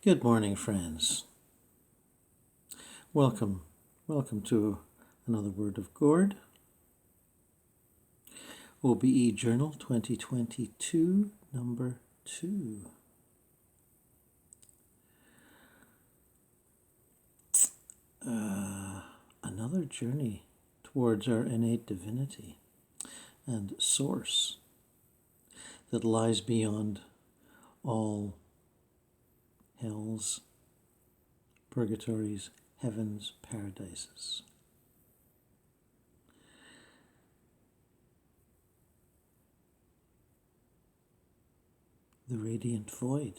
Good morning, friends. Welcome to another Word of God. OBEJournal 2022, number 2. Another journey towards our innate divinity and source that lies beyond all hells, purgatories, heavens, paradises. The radiant void,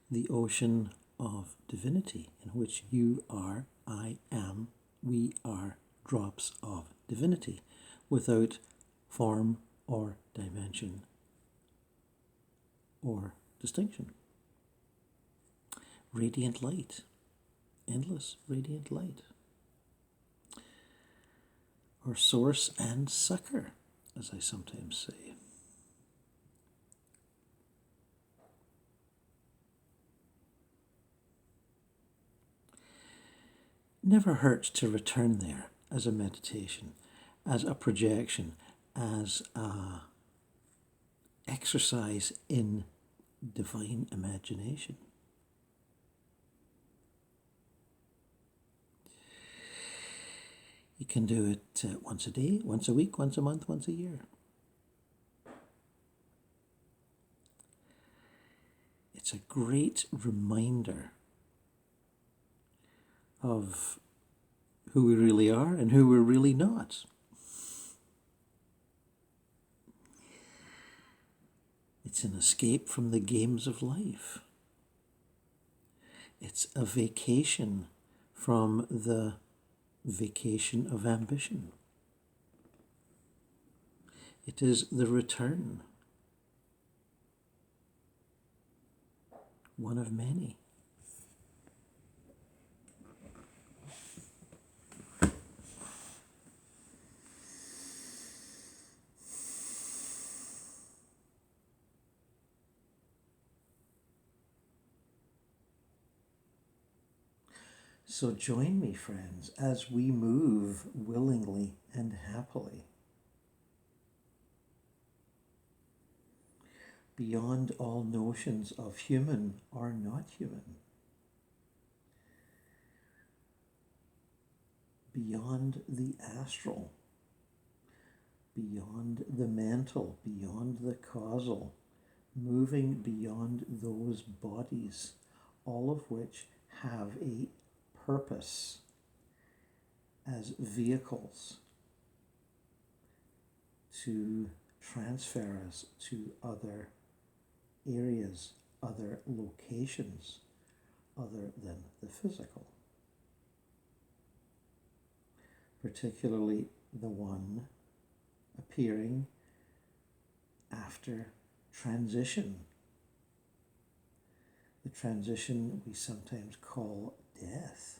the ocean of divinity in which you are, I am, we are drops of divinity without form or dimension or distinction. Radiant light, endless radiant light, or source and succor, as I sometimes say. Never hurts to return there as a meditation, as a projection, as a exercise in divine imagination. You can do it once a day, once a week, once a month, once a year. It's a great reminder of who we really are and who we're really not. It's an escape from the games of life. It's a vacation from the vacation of ambition. It is the return, one of many. So join me, friends, as we move willingly and happily beyond all notions of human or not human, beyond the astral, beyond the mental, beyond the causal, moving beyond those bodies, all of which have a purpose as vehicles to transfer us to other areas, other locations, other than the physical. Particularly the one appearing after transition. The transition we sometimes call death.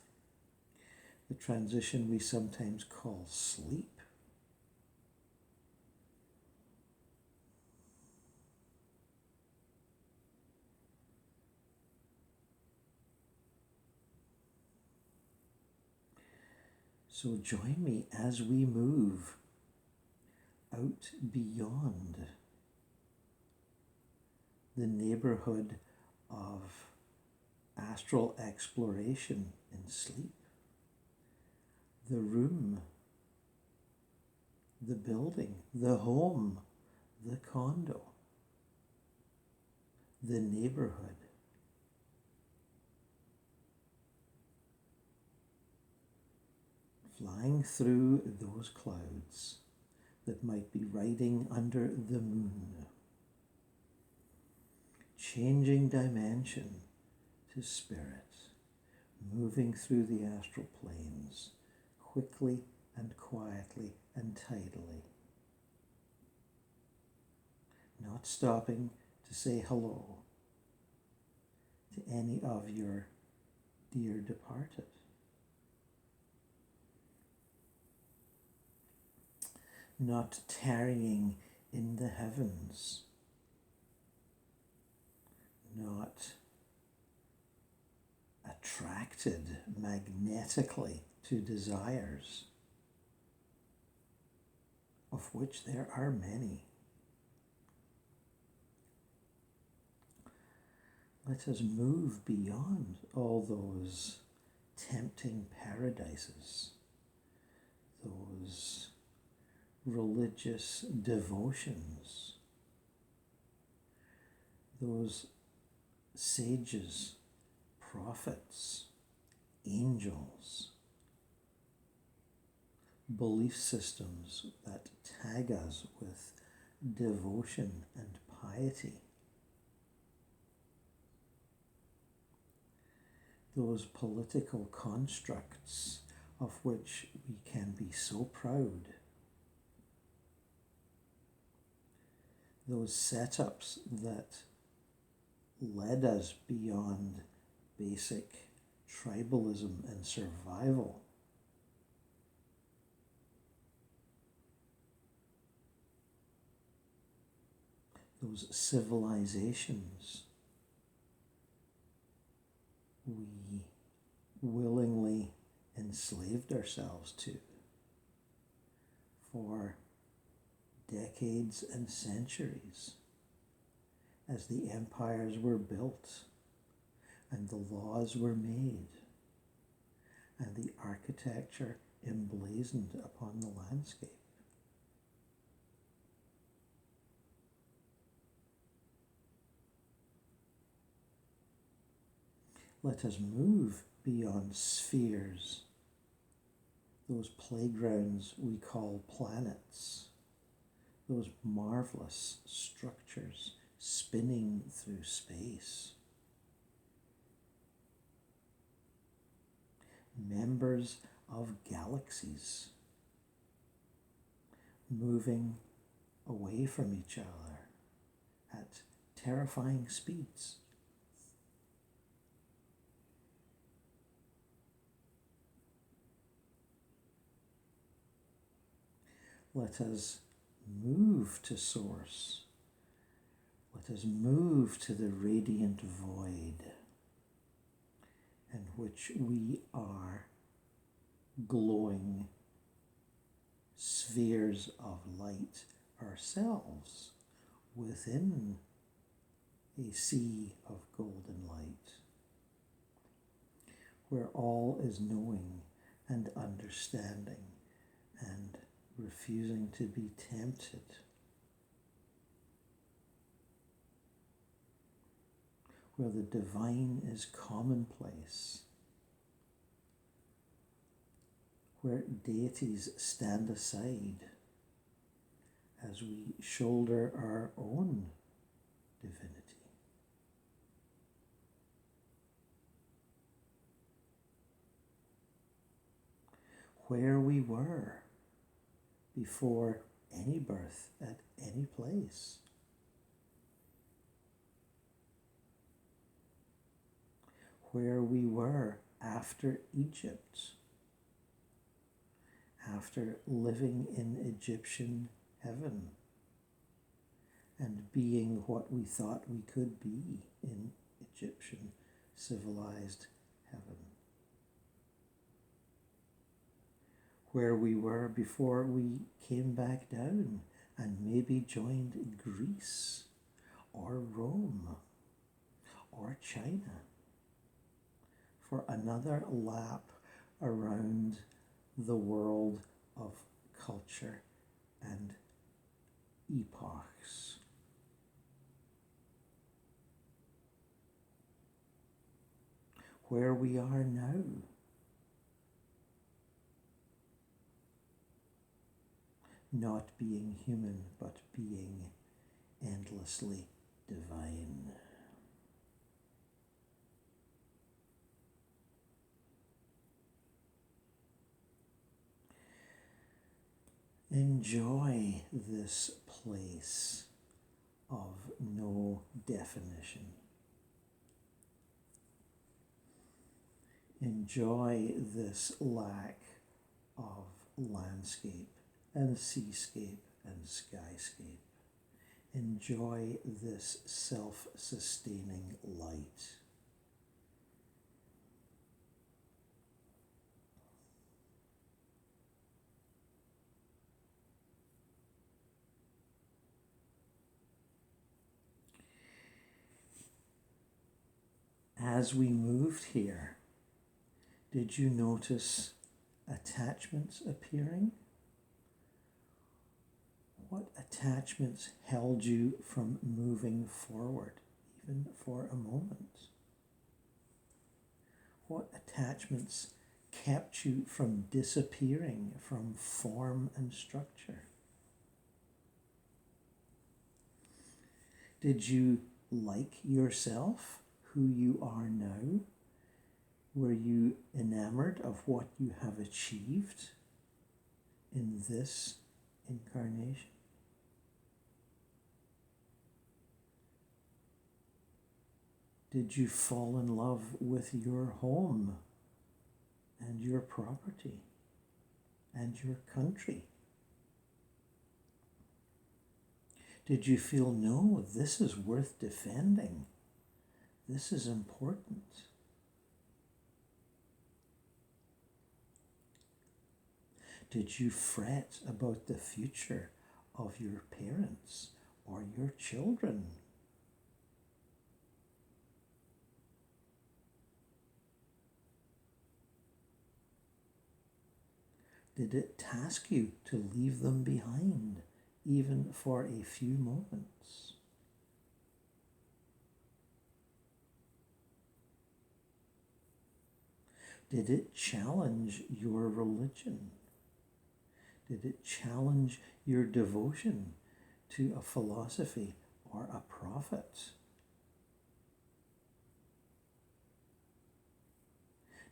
The transition we sometimes call sleep. So join me as we move out beyond the neighborhood of astral exploration in sleep. The room, the building, the home, the condo, the neighborhood. Flying through those clouds that might be riding under the moon. Changing dimension to spirit, moving through the astral planes, quickly and quietly and tidily. Not stopping to say hello to any of your dear departed. Not tarrying in the heavens, attracted magnetically to desires, of which there are many. Let us move beyond all those tempting paradises, those religious devotions, those sages, prophets, angels, belief systems that tag us with devotion and piety. Those political constructs of which we can be so proud. Those setups that led us beyond basic tribalism and survival. Those civilizations we willingly enslaved ourselves to for decades and centuries as the empires were built and the laws were made and the architecture emblazoned upon the landscape. Let us move beyond spheres, those playgrounds we call planets, those marvelous structures spinning through space. Members of galaxies moving away from each other at terrifying speeds. Let us move to Source. Let us move to the radiant void in which we are glowing spheres of light ourselves within a sea of golden light, where all is knowing and understanding and refusing to be tempted. Where the divine is commonplace, where deities stand aside as we shoulder our own divinity. Where we were before any birth at any place. Where we were after Egypt, after living in Egyptian heaven and being what we thought we could be in Egyptian civilized heaven. Where we were before we came back down and maybe joined Greece or Rome or China for another lap around the world of culture and epochs. Where we are now, not being human, but being endlessly divine. Enjoy this place of no definition. Enjoy this lack of landscape and seascape and skyscape. Enjoy this self-sustaining light. as we moved here, did you notice attachments appearing? What attachments held you from moving forward, even for a moment? What attachments kept you from disappearing from form and structure? Did you like yourself, who you are now? Were you enamored of what you have achieved in this incarnation? Did you fall in love with your home and your property and your country? Did you feel, no, this is worth defending? This is important. Did you fret about the future of your parents or your children? Did it task you to leave them behind, even for a few moments? Did it challenge your religion? Did it challenge your devotion to a philosophy or a prophet?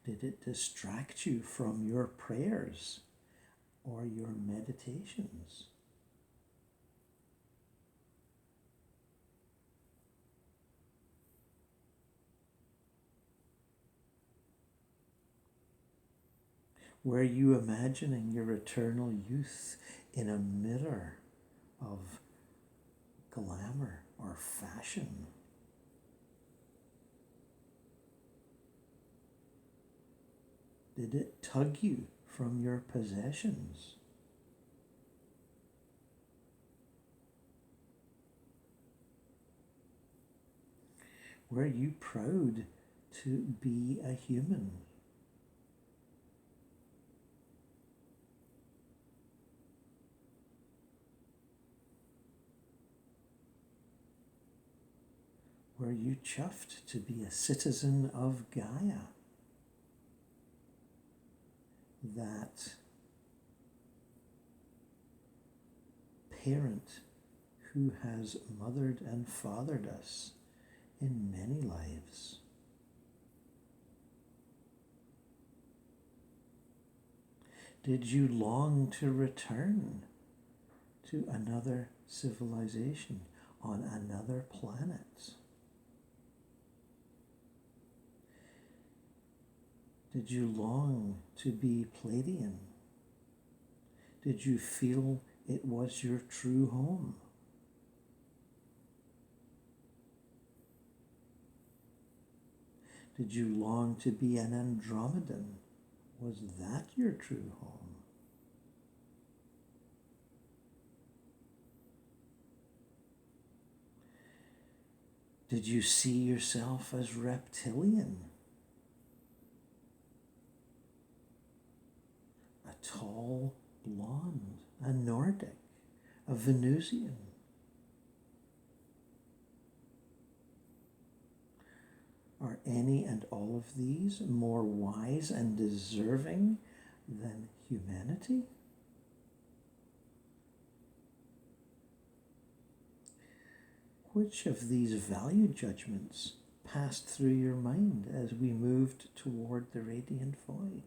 Did it distract you from your prayers or your meditations? Were you imagining your eternal youth in a mirror of glamour or fashion? Did it tug you from your possessions? Were you proud to be a human? Were you chuffed to be a citizen of Gaia? That parent who has mothered and fathered us in many lives. Did you long to return to another civilization on another planet? Did you long to be Pleiadian? Did you feel it was your true home? Did you long to be an Andromedan? Was that your true home? Did you see yourself as reptilian? A tall blonde, a Nordic, a Venusian? Are any and all of these more wise and deserving than humanity? Which of these value judgments passed through your mind as we moved toward the radiant void?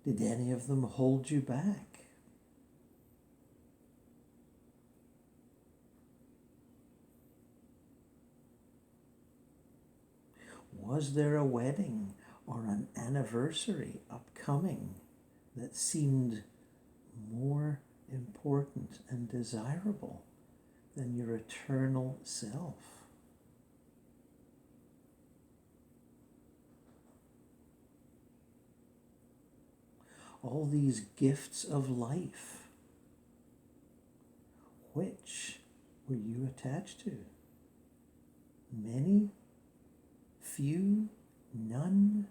Did any of them hold you back? Was there a wedding or an anniversary upcoming that seemed more important and desirable than your eternal self? All these gifts of life, which were you attached to? many, few, none,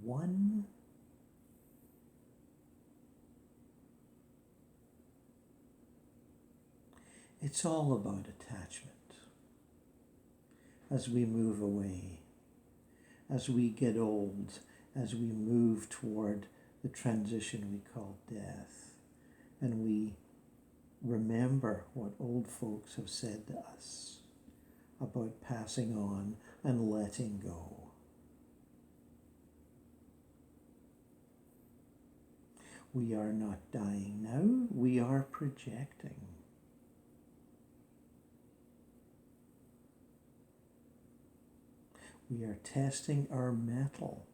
one. It's all about attachment. As we move away, as we get old, as we move toward the transition we call death, and we remember what old folks have said to us about passing on and letting go. We are not dying now, we are projecting. We are testing our mettle.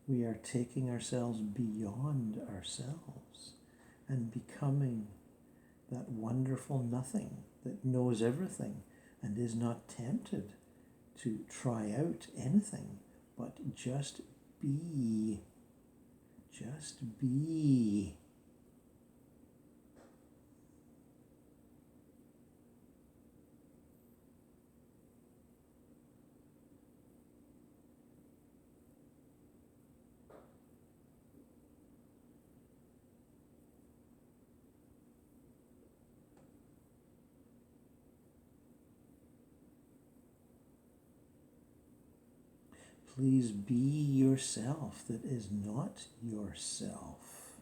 We are taking ourselves beyond ourselves and becoming that wonderful nothing that knows everything and is not tempted to try out anything, but just be. Just be. Please be yourself that is not yourself.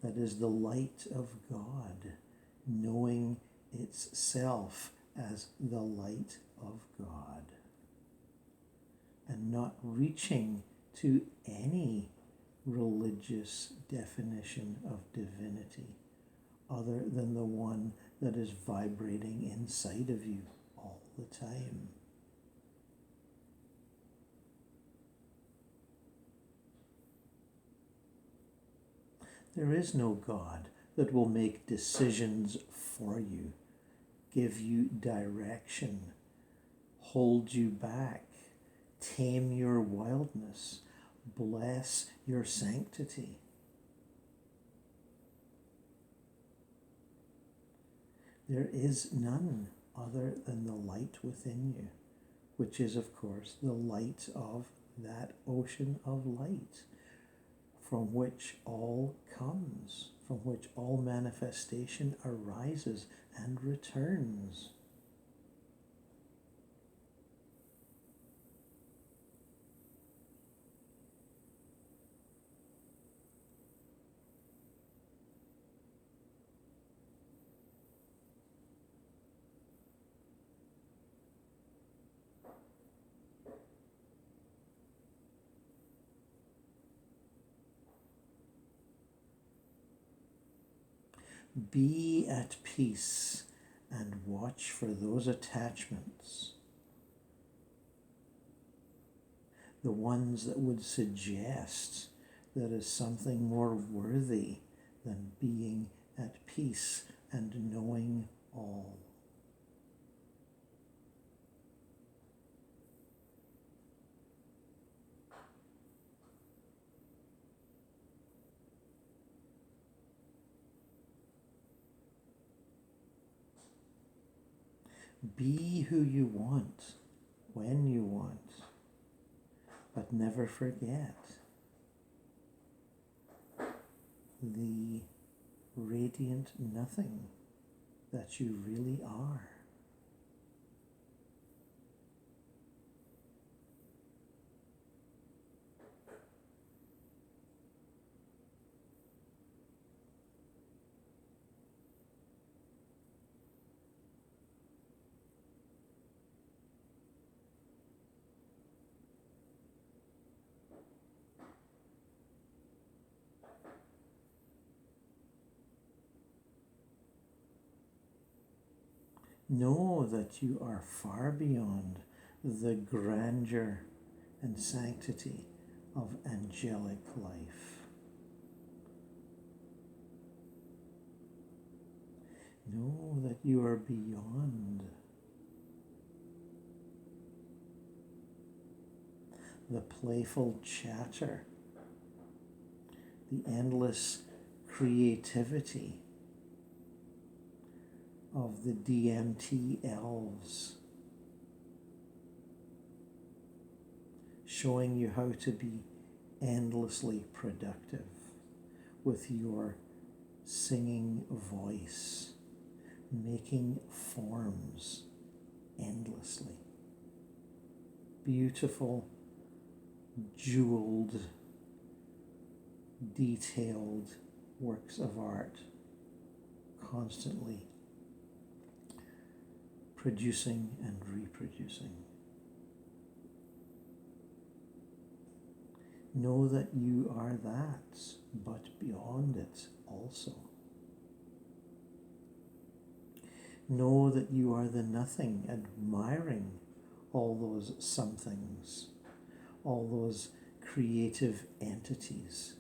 That is the light of God, knowing itself as the light of God, and not reaching to any religious definition of divinity other than the one that is vibrating inside of you all the time. There is no God that will make decisions for you, give you direction, hold you back, tame your wildness, bless your sanctity. There is none other than the light within you, which is, of course, the light of that ocean of light from which all comes, from which all manifestation arises and returns. Be at peace and watch for those attachments, the ones that would suggest there is something more worthy than being at peace and knowing all. Be who you want, when you want, but never forget the radiant nothing that you really are. Know that you are far beyond the grandeur and sanctity of angelic life. Know that you are beyond the playful chatter the endless creativity of the DMT elves, showing you how to be endlessly productive with your singing voice, making forms endlessly. Beautiful, jeweled, detailed works of art, constantly producing and reproducing. Know that you are that, but beyond it also. Know that you are the nothing, admiring all those somethings, all those creative entities,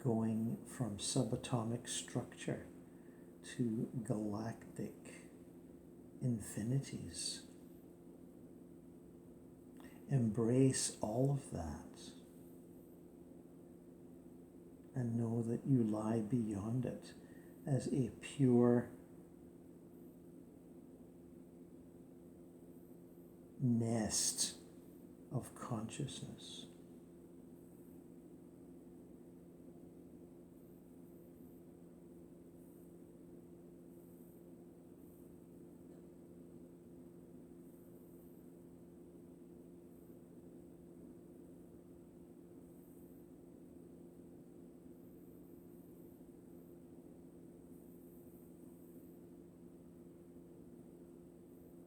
going from subatomic structure to galactic infinities. Embrace all of that and know that you lie beyond it as a pure nest of consciousness.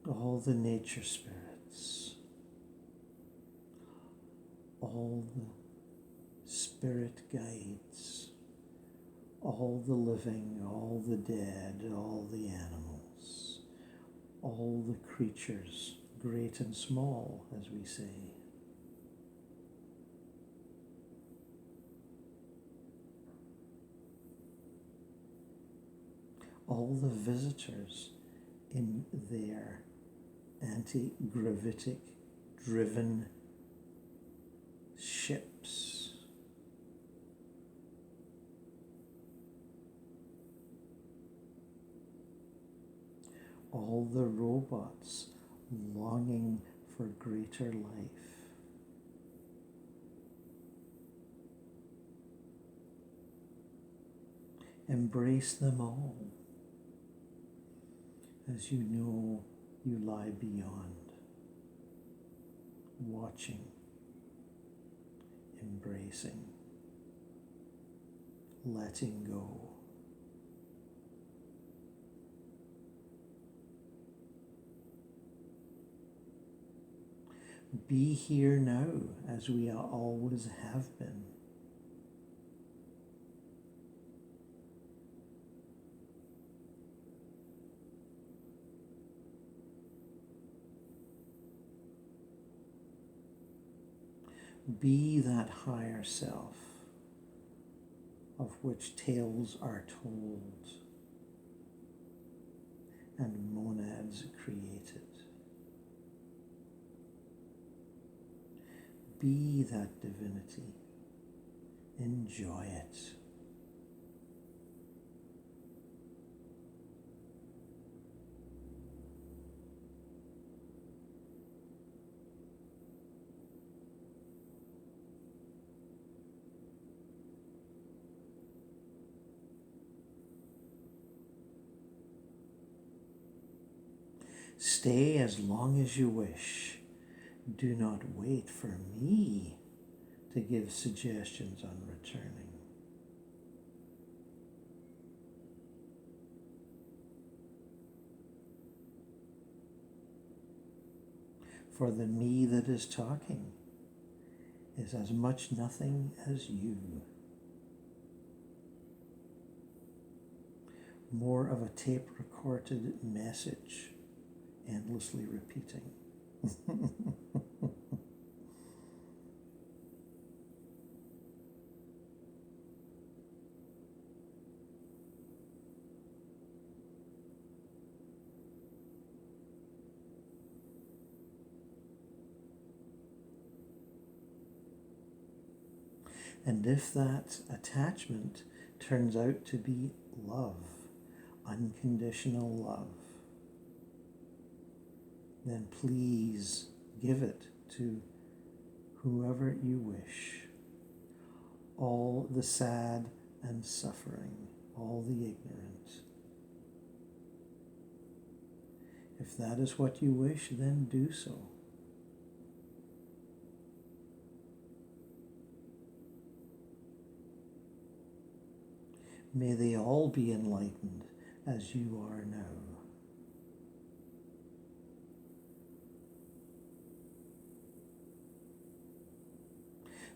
All the nature spirits, all the spirit guides, all the living, all the dead, all the animals, all the creatures, great and small, as we say. All the visitors in their anti-gravitic driven ships. All the robots longing for greater life. Embrace them all, as you know you lie beyond, watching, embracing, letting go. Be here now, as we always have been. Be that higher self of which tales are told and monads created. Be that divinity. Enjoy it. Stay as long as you wish. Do not wait for me to give suggestions on returning. For the me that is talking is as much nothing as you. More of a tape-recorded message, endlessly repeating. And if that attachment turns out to be love, unconditional love, then please give it to whoever you wish. All the sad and suffering, all the ignorant. If that is what you wish, then do so. May they all be enlightened as you are now.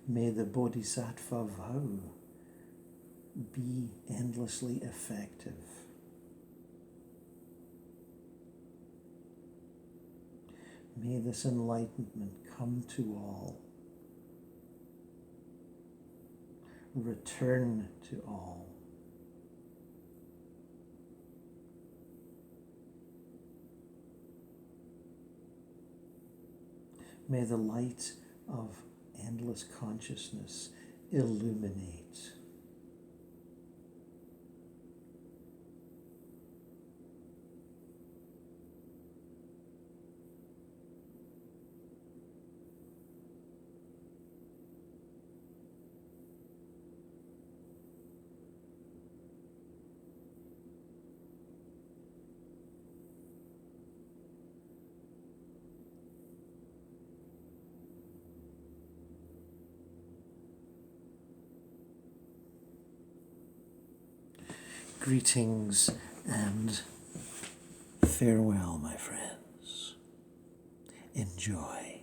May the Bodhisattva vow be endlessly effective. May this enlightenment come to all, return to all. May the light of endless consciousness illuminate. Greetings and farewell, my friends. Enjoy.